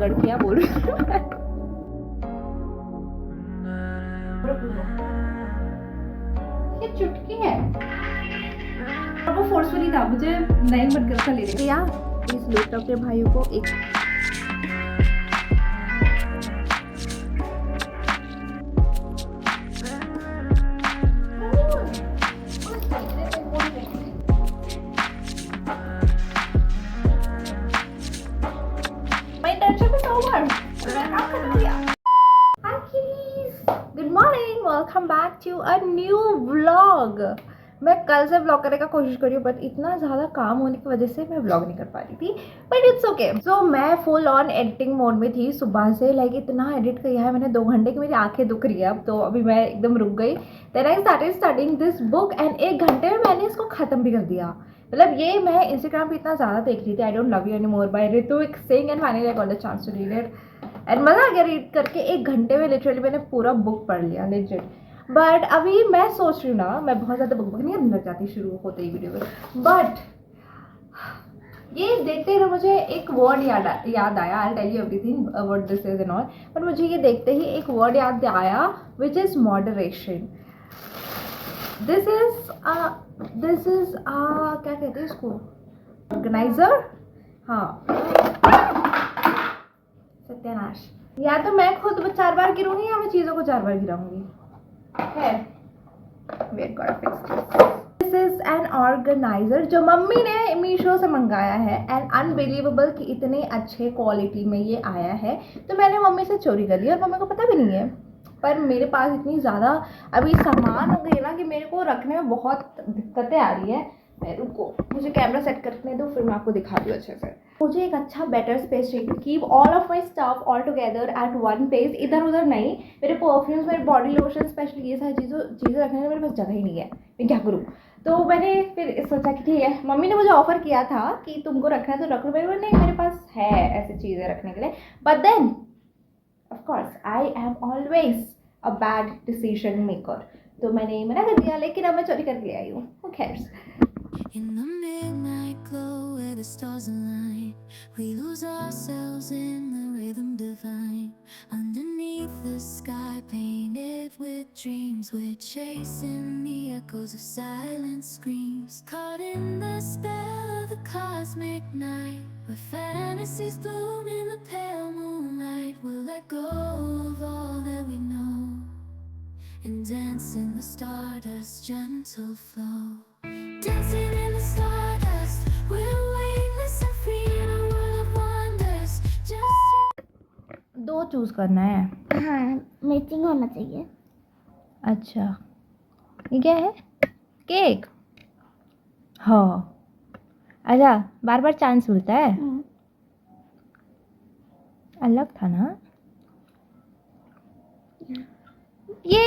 लड़कियां बोल रही ये चुटकी है और वो फोर्सफुली था, मुझे नहीं मन कर था लेने का। या इस लैपटॉप के भाइयों को एक good morning, welcome back to a new vlog. मैं कल से व्लॉग करने का कोशिश कर रही हूँ बट इतना ज़्यादा काम होने की वजह से मैं व्लॉग नहीं कर पा रही थी, बट इट्स ओके। सो मैं फुल ऑन एडिटिंग मोड में थी सुबह से, लाइक इतना एडिट किया है मैंने 2 घंटे की, मेरी आंखें दुख रही है अब तो, अभी मैं एकदम रुक गई। Then I started studying this book and 1 घंटे में मैंने इसको ख़त्म भी कर दिया। मतलब ये मैं इंस्टाग्राम पे इतना ज़्यादा देख रही थी, I don't love you any more by Ritvik Singh, and finally I got the chance to read it and मज़ा आ गया रीड करके। 1 घंटे में लिटरली मैंने पूरा बुक पढ़ लिया लेजिट। बट अभी मैं सोच रही हूँ ना, मैं बहुत ज़्यादा बुक नहीं अंदर जाती शुरू होते ही वीडियो में, बट ये देखते ही ना मुझे एक वर्ड याद आया। I tell you everything what this is and all, but मुझे ये देखते ही एक वर्ड याद आया which is moderation. This is क्या कहते हैं इसको, ऑर्गेनाइजर। हाँ, सत्यानाश। या तो मैं खुद 4 बार गिरूंगी या मैं चीज़ों को 4 बार गिराऊंगी। Wait got fix this is an organiser जो मम्मी ने मीशो से मंगाया है एंड अनबिलीवेबल कि इतने अच्छे क्वालिटी में ये आया है। तो मैंने मम्मी से चोरी कर लिया और मम्मी को पता भी नहीं है, पर मेरे पास इतनी ज़्यादा अभी सामान हो गई ना कि मेरे को रखने में बहुत दिक्कतें आ रही है। रुको, मुझे कैमरा सेट करने दो, फिर मैं आपको दिखा दूँ अच्छे से। मुझे एक अच्छा बेटर स्पेस चाहिए to keep all of my stuff all together at one place, इधर उधर नहीं। मेरे परफ्यूम्स, मेरे बॉडी लोशन, स्पेशली ये सारी चीज़ें रखने में मेरे पास जगह ही नहीं है, मैं क्या करूँ। तो मैंने फिर सोचा कि ठीक है, मम्मी ने मुझे ऑफर किया था कि तुमको रखना है तो रख लो। नहीं, मेरे पास है ऐसी चीज़ें रखने के लिए, but then of course I am always a bad decision maker, तो मैंने मना कर दिया। लेकिन अब मैं चोरी करके ले आई हूँ, who cares? In the midnight glow where the stars align, we lose ourselves in the rhythm divine. Underneath the sky painted with dreams, we're chasing the echoes of silent screams. Caught in the spell of the cosmic night, where fantasies bloom in the pale moonlight. We'll let go of all that we know and dance in the stardust gentle flow. Dancing in the stardust, we're weightless and free in a world of wonders. Just 2 choose करना है। हाँ, matching होना चाहिए। अच्छा, ये क्या है? Cake. हाँ, अच्छा, बार बार चांस मिलता है। अलग था ना ये।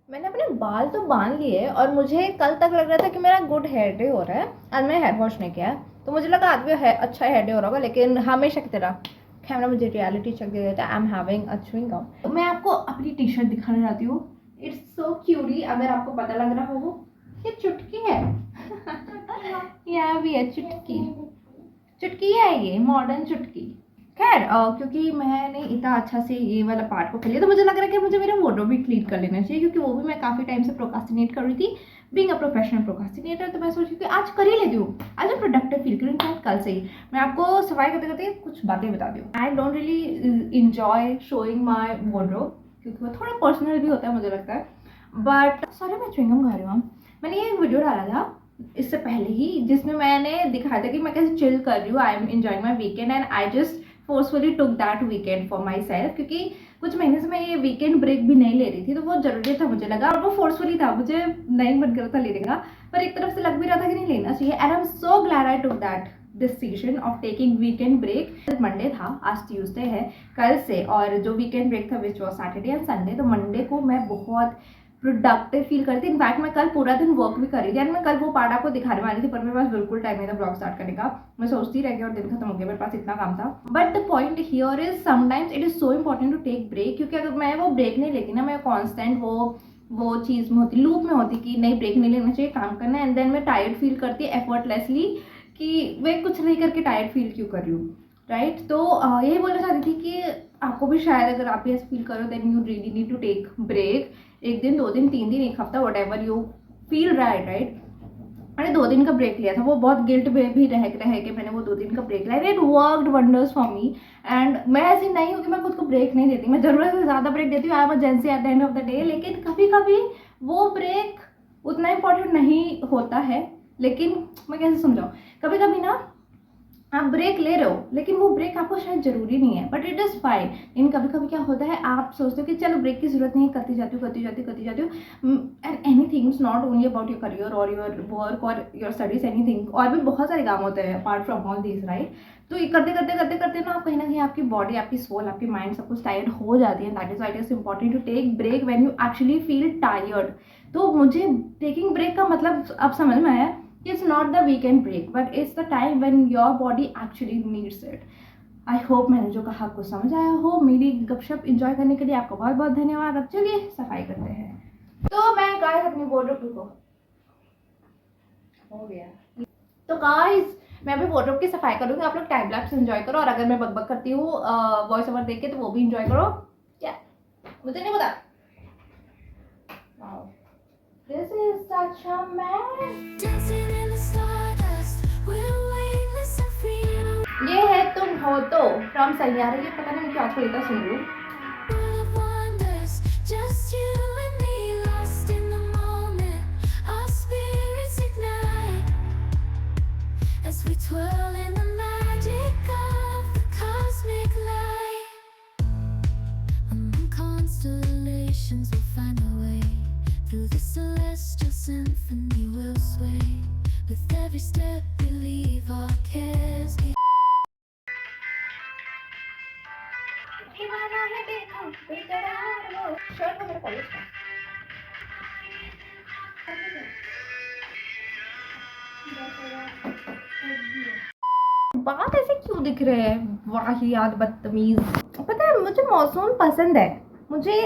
मैंने अपने बाल तो बांध लिए और मुझे कल तक लग रहा था कि मेरा गुड हेयर डे हो रहा है। आज मैंने हेयर वॉश नहीं किया तो मुझे लगा आज भी अच्छा हेयर डे हो रहा होगा, लेकिन हमेशा की तरह कैमरा मुझे रियलिटी चेक दे देता है। I am having a chewing gum. मैं आपको अपनी टी शर्ट दिखाने जाती हूँ। इट्स सो क्यूटी, अगर आपको पता लग रहा हो ये चुटकी है। यहाँ भी है चुटकी है, ये मॉडर्न चुटकी। खैर क्योंकि मैंने इतना अच्छा से ये वाला पार्ट को कर लिया तो मुझे लग रहा है कि मुझे मेरा वार्डरोब भी क्लीन कर लेना चाहिए, क्योंकि वो भी मैं काफ़ी टाइम से प्रोकास्टिनेट कर रही थी, बीइंग अ प्रोफेशनल प्रोकास्टिनेटर। तो मैं सोची कि आज कर ही लेती हूँ, आज मैं प्रोडक्टिव फील करूँ। शायद कल से ही मैं आपको सफाई करते करते कुछ बातें बता दूँ। I don't really enjoy showing my wardrobe क्योंकि वो थोड़ा पर्सनल भी होता है मुझे लगता है। बट सॉरी, मैं च्युइंगम खा रही हूँ। मैंने ये वीडियो डाला था इससे पहले ही जिसमें मैंने दिखाया था कि मैं कैसे चिल कर रही हूँ, I am enjoying my weekend and I just forcefully took that weekend for my self, क्योंकि कुछ महीने से मैं ये वीकेंड ब्रेक भी नहीं ले रही थी तो वो जरूरी था मुझे लगा, और वो फोर्सफुली था, मुझे नहीं मन कर रहा था लेने का, पर एक तरफ से लग भी रहा था कि नहीं लेना चाहिए। And I am so glad I took that decision of taking weekend break. Monday था, आज ट्यूसडे है, कल से, और जो वीकेंड ब्रेक था which was Saturday and Sunday, तो मंडे को मैं बहुत प्रोडक्टिव फील करती। इनफैक्ट मैं कल पूरा दिन वर्क भी कर रही थी एंड मैं कल वो पार्ट आपको दिखाने वाली थी, पर मेरे पास बिल्कुल टाइम नहीं था ब्लॉग स्टार्ट करने का। मैं सोचती रह गई और दिन खत्म हो गया, मेरे पास इतना काम था। But the point here is sometimes it is so important to take break, क्योंकि अगर मैं वो ब्रेक नहीं लेती ना, मैं कॉन्स्टेंट वो चीज़ में होती, लूप में होती कि नहीं ब्रेक नहीं लेना चाहिए, काम करना है, एंड देन मैं टायर्ड फील करती एफर्टलेसली कि मैं कुछ नहीं करके टायर्ड फील क्यों कर रही हूँ। राइट। तो यही बोलना चाहती थी कि आपको भी शायद अगर आप भी ऐसे फील करो then you really need to take break. 1 दिन 2 दिन 3 दिन 1 हफ्ता whatever you feel right. मैंने 2 दिन का ब्रेक लिया था, वो बहुत गिल्ट में भी रह के मैंने वो 2 दिन का ब्रेक लिया। It worked wonders for me. And मैं ऐसी नहीं हूँ कि मैं खुद को ब्रेक नहीं देती, मैं ज़रूरत से ज़्यादा ब्रेक देती हूँ, I emergency at the end of the day. लेकिन कभी कभी वो ब्रेक उतना इंपॉर्टेंट नहीं होता है। लेकिन मैं कैसे समझाऊँ, कभी कभी ना आप ब्रेक ले रहे हो लेकिन वो ब्रेक आपको शायद जरूरी नहीं है, बट इट इज़ फाइन। इन कभी कभी क्या होता है, आप सोचते हो कि चलो ब्रेक की जरूरत नहीं, करती जाती हूँ। And anything is not only about your career और योर वर्क और योर स्टडीज, एनीथिंग। और भी बहुत सारे काम होते हैं apart from all this right. तो ये करते ना आप कहीं ना कहीं आपकी बॉडी, आपकी सोल, आपकी माइंड सब कुछ टायर्ड हो जाती है। That is why it is important to take break when you actually feel tired. तो मुझे टेकिंग ब्रेक का मतलब अब समझ में आया, it's not the weekend break but it's the time when your body actually needs it. I hope मैंने जो कहा आपको समझ आया हो। मेरी गपशप इंजॉय करने के लिए आपका बहुत बहुत धन्यवाद। अब चलिए सफाई करते हैं। तो मैं गाइस अपनी वार्डरोब को हो गया। तो गाइस मैं अभी वार्डरोब की सफाई करूँगी, आप लोग टाइम लैप्स एंजॉय करो। और अगर मैं बकबक करती हूँ वॉइस ओवर देख के तो वो भी इंजॉय करो। क्या मुझे नहीं पता। This is such a mess. Dancing in the stardust, we're weightless and free. ये है तुम हो तो फ्रॉम सैयारा। ये पता नहीं क्यों आजकल इतना सुन रही हूँ। World of wonders, just you and me, lost in the moment. Our spirits ignite as we twirl in the magic of the cosmic light. Among constellations, we'll find a way. Through the celestial symphony we'll sway. With every step we leave our cares behind. Shirt है मेरे college का। बात ऐसे क्यों दिख रहे हैं वाहियात बदतमीज। पता है मुझे मौसम पसंद है, मुझे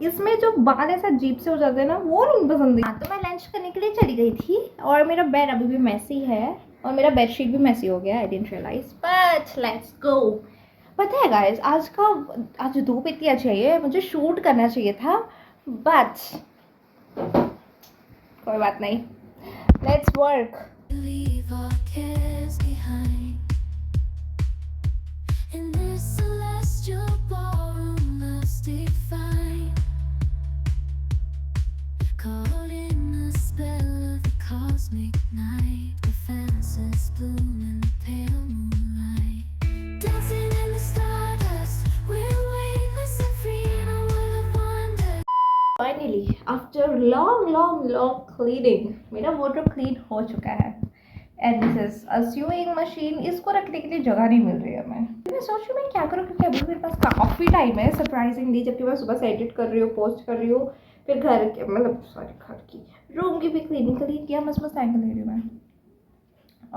इसमें जो बाल ऐसा अजीब से हो जाते हैं ना वो नहीं पसंद। हाँ तो मैं लंच करने के लिए चली गई थी और मेरा बेड अभी भी मैसी है और मेरा बेडशीट भी मैसी हो गया। I didn't realize but let's go. पता है गाइस आज धूप इतनी अच्छी है, मुझे शूट करना चाहिए था बट कोई बात नहीं, let's work. Leave our cares behind. In this celestial ballroom, love's defined. Caught in the spell of the cosmic night. The fences bloom in the pale moonlight. Dancing in the stardust, we're weightless and free in a world of wonder. Finally after long cleaning मेरा wardrobe clean हो चुका है। And this is a sewing machine. इसको रखने के लिए जगह नहीं मिल रही है। मैं सोच रही हूँ मैं क्या करूँ क्योंकि अभी मेरे पास काफ़ी टाइम है सरप्राइजिंगली, जबकि मैं सुबह से एडिट कर रही हूँ, पोस्ट कर रही हूँ, फिर घर के मतलब सॉरी घर की रूम की भी क्लीनिंग करी किया, मस्त टाइम ले रही हूँ मैं।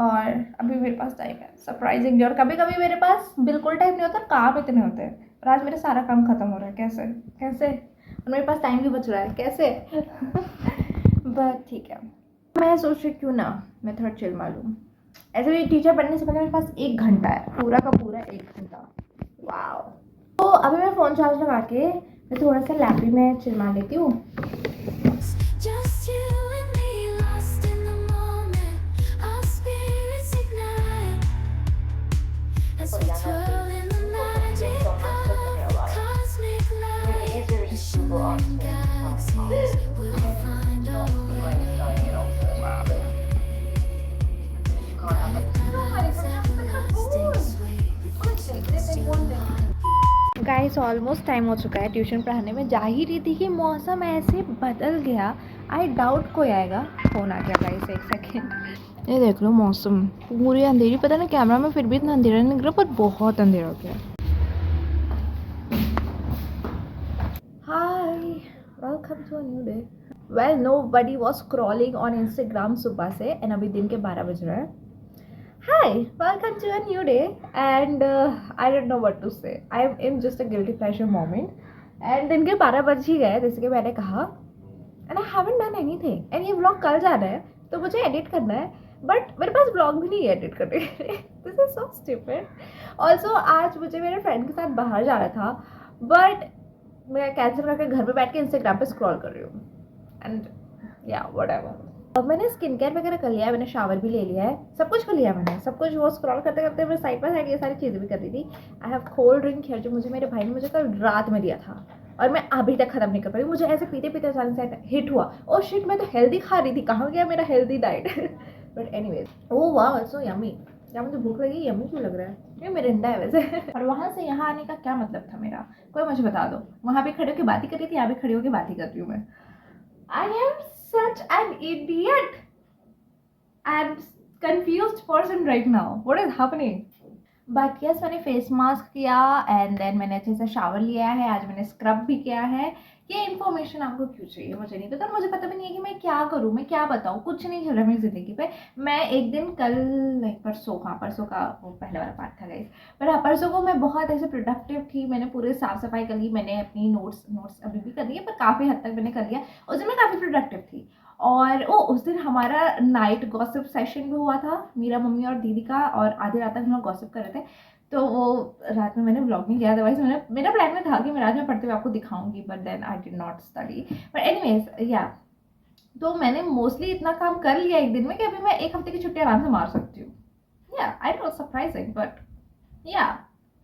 और अभी मेरे पास टाइम है सरप्राइजिंगली। और कभी कभी मेरे पास बिल्कुल टाइम नहीं होता, काम इतने होते हैं। और आज मेरा सारा काम खत्म हो रहा है कैसे कैसे, और मेरे पास टाइम भी बच रहा है कैसे। बट ठीक है, मैं सोच रही क्यों ना मैं थोड़ा चिल मारूँ। ऐसे भी टीचर बनने से पहले मेरे पास 1 घंटा है, पूरा का पूरा 1 घंटा। वाओ। तो अभी मैं फ़ोन चार्ज लगा के मैं थोड़ा सा लैप में चिल मार लेती हूँ। Just you and me, lost in the moment. Our spirits ignite as we twirl in the magic of the cosmic light. Shimmering galaxies, we'll find our way. Guys almost time हो चुका है tuition पढ़ाने में। जा ही रही थी कि मौसम ऐसे बदल गया, आई डाउट कोई आएगा। फ़ोन आ गया गाइस, 1 सेकेंड। ये देख लो मौसम पूरी अंधेरी, पता नहीं कैमरा में फिर भी इतना अंधेरा नहीं लग रहा पर बहुत अंधेरा हो गया। Hi welcome to a new day. Well nobody was scrolling on Instagram सुबह से एंड अभी दिन के 12 बज रहे हैं। Hi, welcome to a new day and I don't know what to say. I am in just a guilty pleasure moment. And दिन के 12 बज ही गए जैसे कि मैंने कहा and I haven't done anything. and ये vlog कल जाना है तो मुझे edit करना है but मेरे पास vlog भी नहीं है edit करने के लिए. This is so stupid. Also आज मुझे मेरे फ्रेंड के साथ बाहर जाना था, बट मैं कैंसिल करके घर पे बैठ के इंस्टाग्राम पे स्क्रॉल कर रही हूँ एंड या व्हाटएवर। अब मैंने स्किन केयर वगैरह कर लिया है, मैंने शावर भी ले लिया है, सब कुछ कर लिया मैंने, सब कुछ। वो स्क्रॉल करते करते मैं साइड बाय साइड ये सारी चीज़ें भी कर रही थी। I have cold drink here, जो मुझे मेरे भाई ने मुझे कल रात में दिया था और मैं अभी तक खत्म नहीं कर पाई। मुझे ऐसे पीते पीते अचानक से हिट हुआ, ओ शिट मैं तो हेल्दी खा रही थी, कहाँ गया मेरा हेल्दी डाइट। बट एनीवेज, ओह वाह सो यम्मी। क्या मुझे भूख लगी, यम्मी क्यों लग रहा है, ये मिरिंडा है वैसे। और वहाँ से यहाँ आने का क्या मतलब था मेरा, कोई मुझे बता दो। वहाँ पे खड़े होकर बात ही कर रही थी, यहाँ पे खड़े होकर बात ही कर रही हूँ मैं। I am such an idiot and confused person right now. What is happening? But yes, मैंने फेस मास्क किया एंड देन मैंने अच्छे से शावर लिया है, आज मैंने स्क्रब भी किया है। ये इन्फॉर्मेशन आपको क्यों चाहिए मुझे नहीं पता, मुझे पता भी नहीं है कि मैं क्या करूँ, मैं क्या बताऊँ, कुछ नहीं चल रहा मेरी ज़िंदगी पे। मैं एक दिन कल परसों का वो पहले वाला पार्ट था गाइस, पर परसों को मैं बहुत ऐसे प्रोडक्टिव थी, मैंने पूरे साफ सफाई कर ली, मैंने अपनी नोट्स अभी भी कर ली है पर काफ़ी हद तक मैंने कर लिया। उस दिन मैं काफ़ी प्रोडक्टिव थी और उस दिन हमारा नाइट गॉसिप सेशन भी हुआ था, मेरा मम्मी और दीदी का, और आधी रात तक हम लोग गॉसिप कर रहे थे। तो वो रात में मैंने व्लॉग नहीं किया, अदरवाइज मेरा प्लान में था कि मैं रात में पढ़ते हुए आपको दिखाऊंगी, but then I did not study. But anyways yeah, तो मैंने मोस्टली इतना काम कर लिया एक दिन में कि अभी मैं एक हफ्ते की छुट्टी आराम से मार सकती हूँ। या आई डोंट सरप्राइजिंग, बट या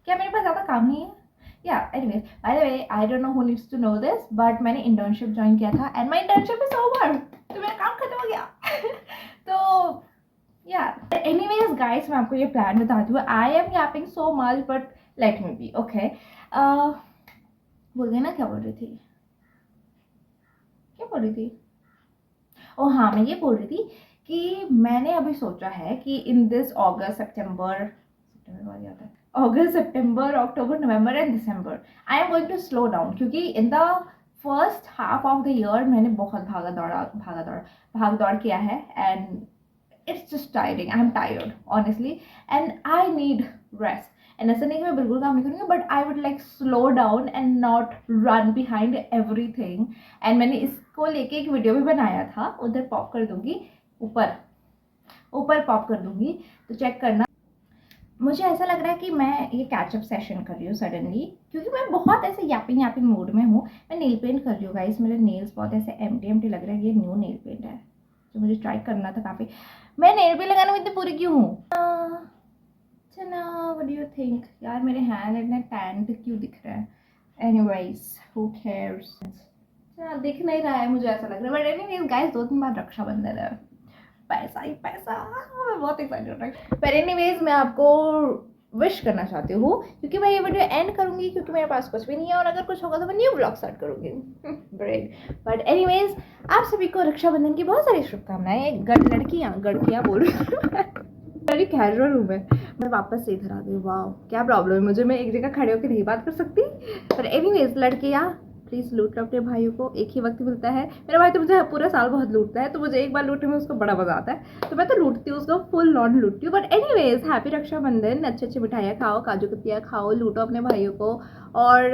क्या मेरे पास ज़्यादा काम नहीं है। Yeah, anyways, by the way, I don't know who needs to know this, but मैंने internship join किया था and my internship is over, तो मेरा काम खत्म हो गया। तो yeah, anyways guys, मैं आपको ये प्लान बताती हूँ। I am yapping so much, but let me be, okay? बोल गई ना, क्या बोल रही थी? ओ हाँ, मैं ये बोल रही थी कि मैंने अभी सोचा है कि in this August September October November and December I am going to slow down, क्योंकि in the first half of the year मैंने बहुत भाग दौड़ किया है and it's just tiring. I am tired honestly and I need rest. And ऐसा नहीं कि मैं बिल्कुल काम नहीं करूँगी, but I would like slow down and not run behind everything. And मैंने इसको लेके एक वीडियो भी बनाया था, उधर पॉप कर दूंगी, ऊपर पॉप कर दूंगी, तो चेक करना। मुझे ऐसा लग रहा है कि मैं ये कैचअप सेशन कर रही हूँ सडनली, क्योंकि मैं बहुत ऐसे यापिंग मूड में हूँ। मैं नेल पेंट कर रही हूँ गाइस, मेरे नेल्स बहुत ऐसे एम्प्टी लग रहे हैं। ये न्यू नेल पेंट है जो मुझे ट्राई करना था काफ़ी। मैं नेल पेंट लगाने में इतनी पूरी क्यों हूँ? व्हाट डू यू थिंक यार, मेरे हैंड इतने टैंड क्यों दिख रहे हैं? एनीवेज हू केयर्स, दिख नहीं रहा है मुझे ऐसा लग रहा है। बट एनीवेज गाइस, 2 दिन बाद रक्षाबंधन है, पैसा ही पैसा, मैं बहुत एक्साइटेड हो रहा है। पर एनीवेज मैं आपको विश करना चाहती हूँ, क्योंकि मैं ये वीडियो एंड करूँगी, क्योंकि मेरे पास कुछ भी नहीं है, और अगर कुछ होगा तो मैं न्यू ब्लॉग स्टार्ट करूँगी। ग्रेट। बट एनीवेज, आप सभी को रक्षाबंधन की बहुत सारी शुभकामनाएं। गड़कियाँ बोल रही हूँ, बड़ी कैजुअल हूँ मैं वापस से इधर आ गई। वाह, क्या प्रॉब्लम है मुझे, मैं एक जगह खड़े होकर नहीं बात कर सकती? पर एनीवेज, लड़कियाँ प्लीज़ लूट लो अपने भाइयों को, एक ही वक्त मिलता है। मेरा भाई तो मुझे पूरा साल बहुत लूटता है, तो मुझे एक बार लूटने में उसको बड़ा मजा आता है, तो मैं तो लूटती हूँ उसको, फुल नॉन लूटती हूँ। But anyways, happy Rakshabandhan. अच्छी मिठाइयाँ खाओ, काजू कतलियाँ खाओ, लूटो अपने भाइयों को, और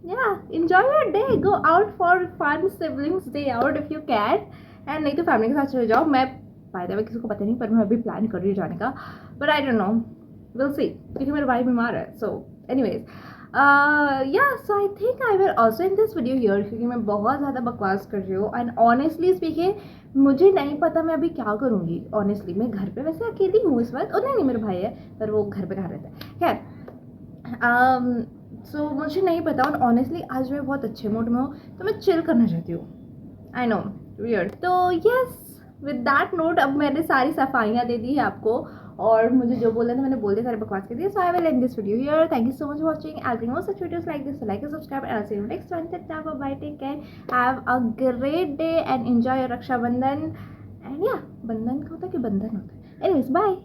या enjoy your day, go out for fun, siblings day out if you can, and नहीं तो फैमिली के साथ चले जाओ। मैं फायदा में किसी को पता नहीं, पर मैं अभी प्लान कर रही हूँ जाने का, but I don't know, will see, क्योंकि मेरा भाई बीमार है। So anyways, so I think I will also in this video here, क्योंकि मैं बहुत ज़्यादा बकवास कर रही हूँ एंड ऑनेस्टली स्पीकिंग मुझे नहीं पता मैं अभी क्या करूँगी। ऑनेस्टली मैं घर पे वैसे अकेली हूँ इस वक्त, और नहीं मेरे भाई है, पर वो घर पे कहाँ रहता है। खैर, सो मुझे नहीं पता, और ऑनेस्टली आज मैं बहुत अच्छे मूड में हूँ, तो मैं चिल करना चाहती हूँ। I know, weird. तो यस, विद दैट नोट, अब मैंने सारी सफाइयाँ दे दी है आपको, और मुझे जो बोलना था मैंने बोल दिया, सारे बकवास कर दिया। So I will end this video here. Thank you so much for watching. I bring more such videos like this, like and subscribe, and I will see you next one. Tata, bye bye, take care, have a great day and enjoy your Rakshabandhan. And yeah, बंधन का होता है कि बंधन होता है? Anyways, bye.